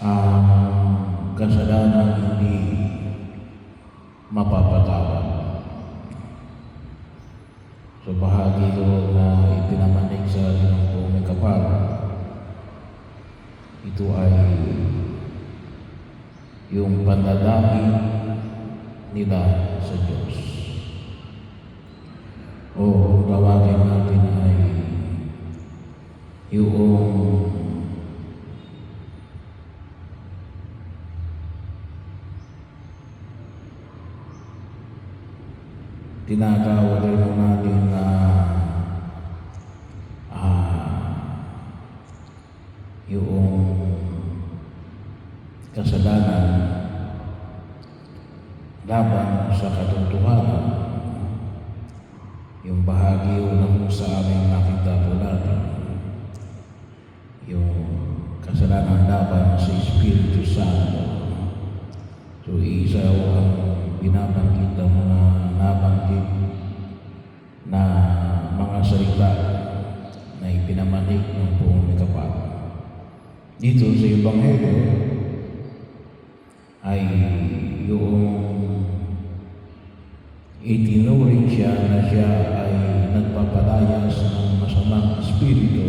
ang kasalanan hindi mapapatawad. So bahagi ko na ipinamanig sa atin ng buong may kapal, ito ay yung panalangin nila sa Diyos. O kung tawagin natin ay yung tinatawag rin natin na yung kasalanan laban sa katotohanan, yung bahagi na kung sa aming nakita po natin, yung kasalanan laban sa Espiritu Santo. So isa ang binabanggit ang mga nabanggit na mga salita na ipinamanig ng buong may kapal. Dito sa Ebanghelyo ay yung itinuring siya na siya ay nagpapalayas ng masamang espiritu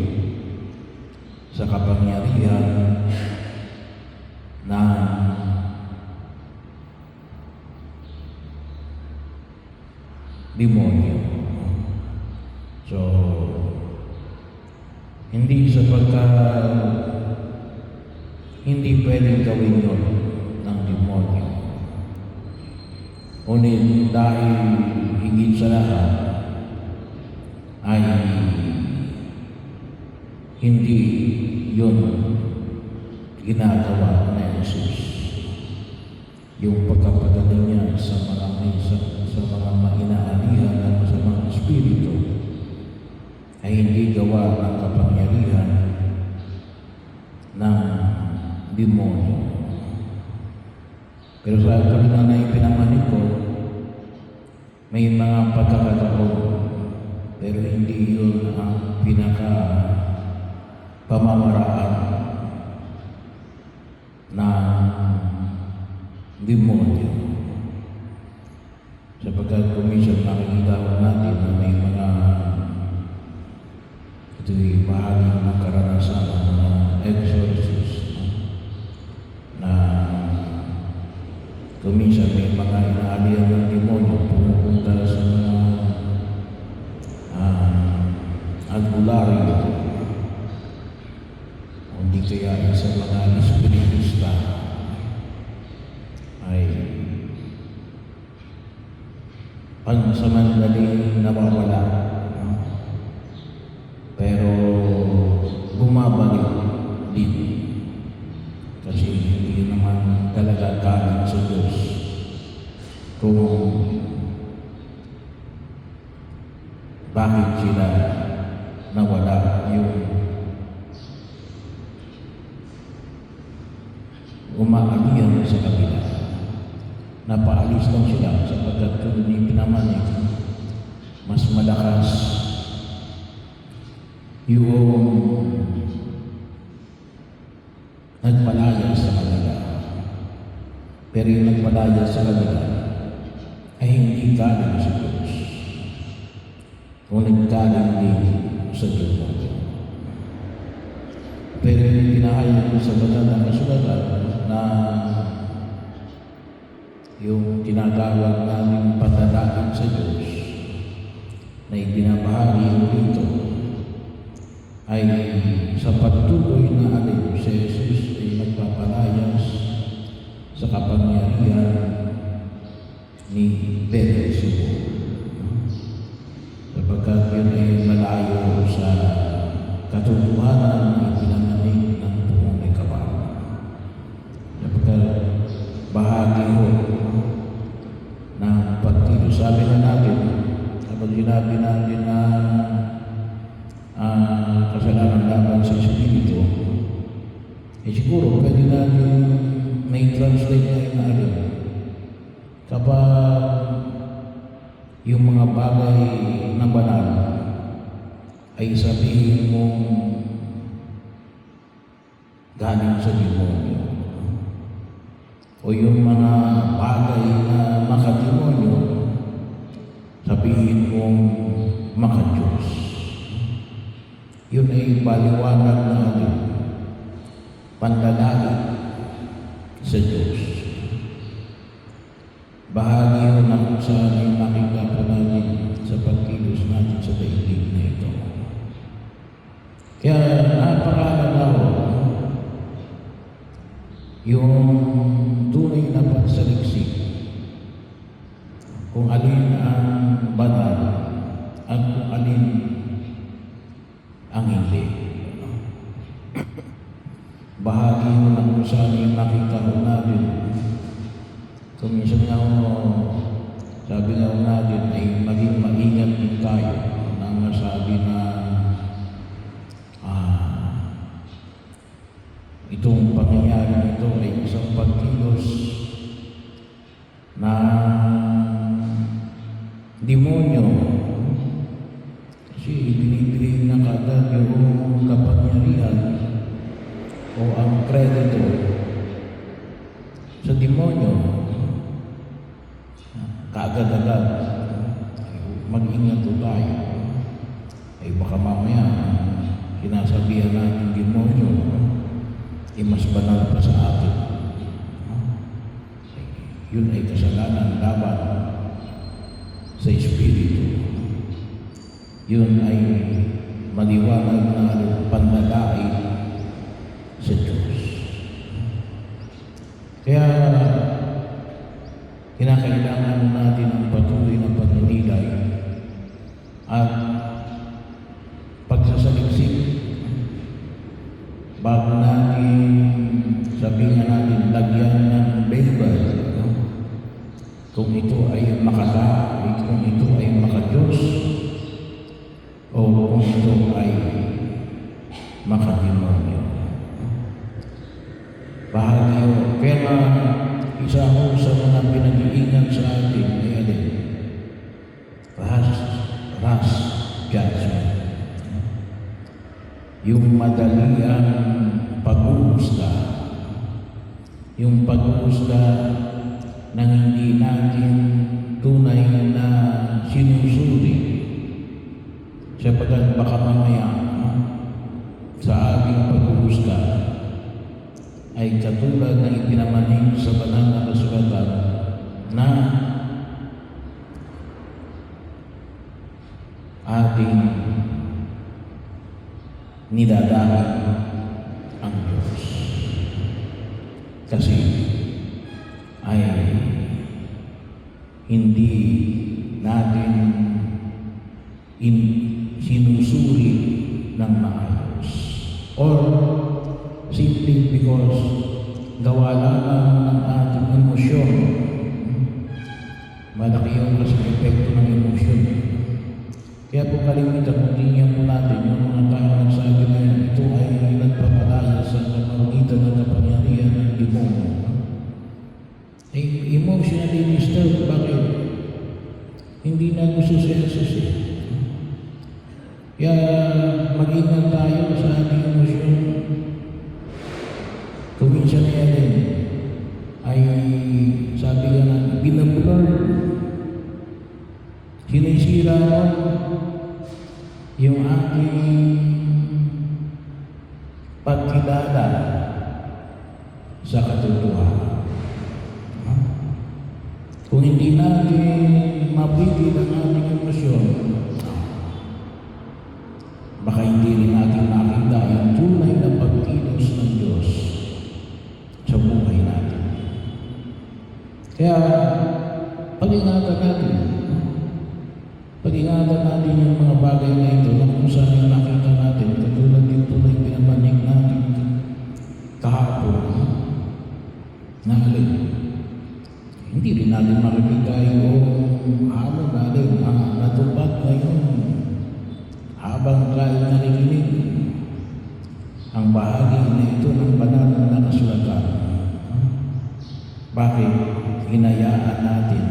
sa kapangyarihan ng demonyo. So, hindi sapagkat hindi pwedeng gawin yun ng demonyo. Ngunit dahil higit sa lahat ay hindi yun ginagawa na Jesus. Yung pagkapagaling niya sa mga mahinaanihan at sa mga espiritu ay hindi gawa ng kapangyarihan ng demonyo. Pero sa kanina na ipinamanig ko, may mga pagkakataon, pero hindi yun ang pamamaraan ng demonyo. Sapagkat kumisan nakikita ko natin na may mga ito'y bahagi ng karanasan ng exorcist na kumisan may mga inaalihan ng demonyo pumupunta sa mga albularyo o hindi kaya sa mga espiritista ay pansamandaling nawawala, pero bumabalik din kasi hindi naman talaga galing sa Diyos kung bakit sila nawala. Yung umaalihan sa kabila, napaalis lang sila sapagkat kung hindi pinamanig, mas malakas yung nagpalaya sa kanila. Pero yung nagpalaya sa kanila ay hindi galing sa Diyos, ngunit galing din sa Diyos. Pero yung pinahayag ko sa banal na kasulatan na yung tinatawag namin panalangin sa Diyos na ibinabahagi mo dito ay sa pagtuloy na alin si Jesus ay nagpapalayas sa kapangyarihan ni Beelzebul, sapagkat yun ay malayo sa katotohanan na ipinamanig ng buong may kapal. Sapagkat bahagi ho ng pagkilos. Sabi na natin, kapag sinabi natin na kasalanan laban sa Espiritu, siguro pwede natin may translate na inalim. Kapag yung mga bagay na banal ay sabihin mong galing sa demonyo, o yung mga bagay na makademonyo, sabihin mong makadiyos. Yun ay baliwanag na panlalangin sa Diyos. Bahagi yun na kung saan ay makita po natin sa pagkilos natin sa daigdig na ito. Kaya napakalalaw yung tunay na pagsaliksik kung alin ang banal at kung alin ang hindi. Bahagi mo na kung saan yung nakita ko natin. Kung minsan nga sabi nga natin ay maging maingat din tayo na masabi na itong pangyayari ito ay isang pagkilos na demonyo. Kasi ibinibigay na kagad yung kapangyarihan o ang kredito sa demonyo. Kaagad-agad mag-ingat tayo. Ay baka mamaya sinasabihan natin demonyo mas banal pa sa atin. Yun ay kasalanan laban sa Espiritu. Yun ay maliwanag na panlalait sa Diyos. Kaya kinakailangan natin ang patuloy na pagninilay at pagsasaliksik bago natin sabihin natin lagyan ng Bible kung ito ay kung ito ay makadiyos o kung ito ay makademonyo. Bahagi yun. Kaya isa ko sa mga pinag-iingat sa atin ay alin? Rash judgment. Yung madali ang pag-uusga. Yung pag-uusga na hindi natin tunay na sinusuri. Sapagkat baka mamaya sa ating pag-uusga ay katulad na ipinamanig sa banal na kasulatan na ating nidadaan ang Diyos. Kasi ay hindi natin sinusuri ng maayos. Or simply because gawa lamang ng ating emosyon. Malaki yung kasi epekto ng emosyon. Kaya po kalimitan kung tingnan po natin yung mga tao nagsabi na ito ay nagpapalaya sa pamamagitan ng kapangyarihan ng demonyo. Ay emotionally disturbed. Bakit? Hindi na gusto si Jesus eh. Kaya mag-ingat tayo sa ating emosyon. Kung minsan na yan ay sabi nga na binablur. Sinisira mo yung ating pagkilala sa katotohanan. Kung hindi natin mapigil ang ating emosyon, baka hindi rin natin makita yung tunay na pagkilos ng Diyos sa buhay natin. Kaya, pag-ingatan natin. Pag-ingatan natin yung mga bagay na ito na kung saan yung nakita natin, katulad yung tunay pinamanig natin kahapon na alin. Hindi rin natin makikita yung natin natupad ngayon habang tayo nakikinig ang bahagi na ito ng banal na kasulatan. Bakit hinayaan natin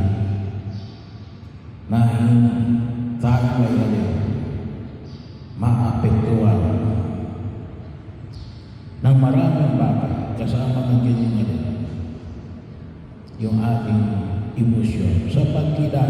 na tayo ay maapektuhan ng maraming bagay kasama ng ganyan yung ating emosyon sa pagkilala